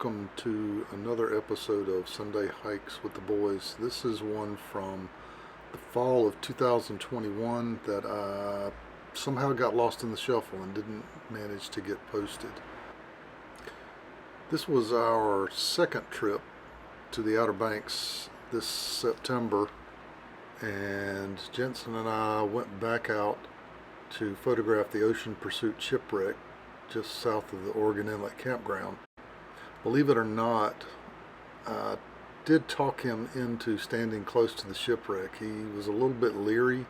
welcome to another episode of Sunday Hikes with the Boys. This is one from the fall of 2021 that I somehow got lost in the shuffle and didn't manage to get posted. This was our second trip to the Outer Banks this September, and Jensen and I went back out to photograph the Ocean Pursuit shipwreck just south of the Oregon Inlet campground. Believe it or not, I did talk him into standing close to the shipwreck. He was a little bit leery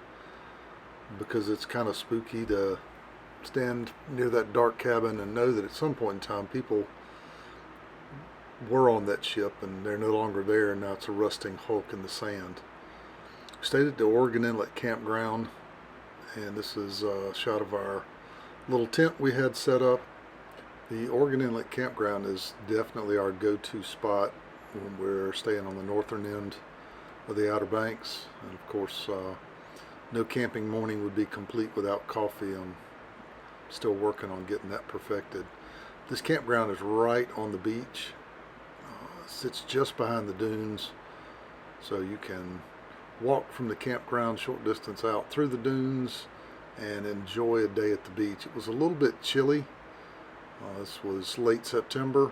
because it's kind of spooky to stand near that dark cabin and know that at some point in time people were on that ship and they're no longer there, and now it's a rusting hulk in the sand. We stayed at the Oregon Inlet campground, and this is a shot of our little tent we had set up. The Oregon Inlet campground is definitely our go-to spot when we're staying on the northern end of the Outer Banks. And of course, no camping morning would be complete without coffee. I'm still working on getting that perfected. This campground is right on the beach. Sits just behind the dunes, so you can walk from the campground short distance out through the dunes and enjoy a day at the beach. It was a little bit chilly. This was late September,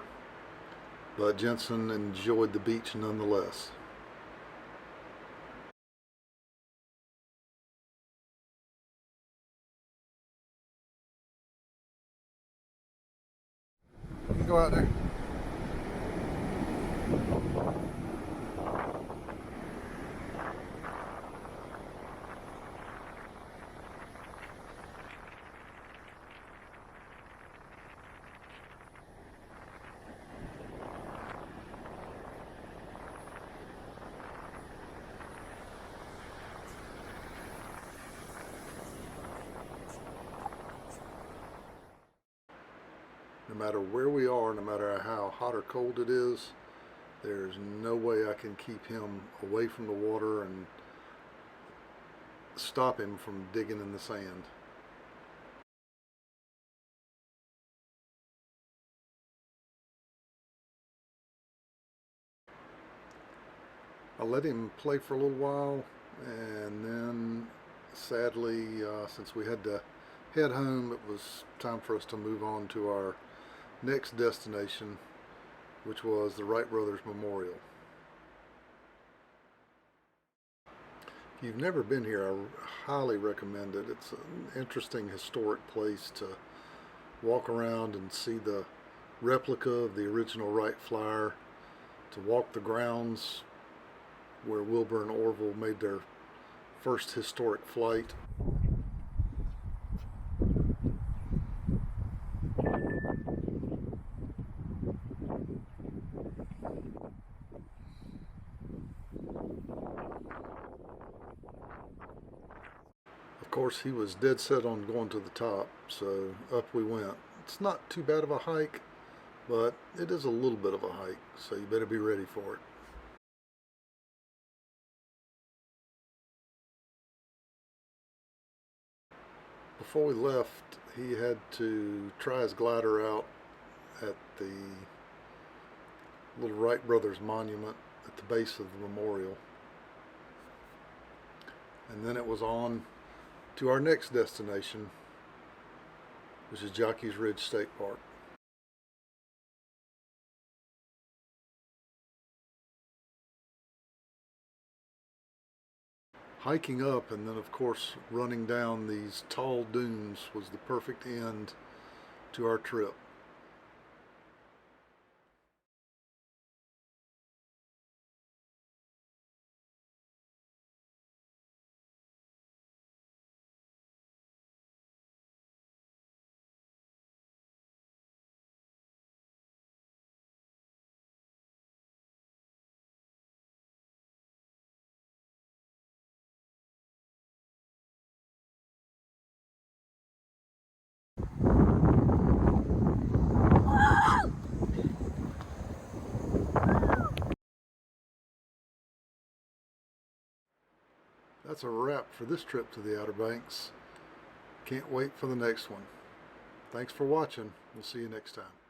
but Jensen enjoyed the beach nonetheless. You can go out there. No matter where we are, no matter how hot or cold it is, there's no way I can keep him away from the water and stop him from digging in the sand. I let him play for a little while, and then sadly, since we had to head home, it was time for us to move on to our next destination, which was the Wright Brothers Memorial. If you've never been here, I highly recommend it. It's an interesting historic place to walk around and see the replica of the original Wright Flyer, to walk the grounds where Wilbur and Orville made their first historic flight. Of course, he was dead set on going to the top, so up we went. It's not too bad of a hike, but it is a little bit of a hike, so you better be ready for it. Before we left, he had to try his glider out at the little Wright Brothers monument at the base of the memorial. And then it was on to our next destination, which is Jockeys State Park. Hiking up and then of course running down these tall dunes was the perfect end to our trip. That's a wrap for this trip to the Outer Banks. Can't wait for the next one. Thanks for watching. We'll see you next time.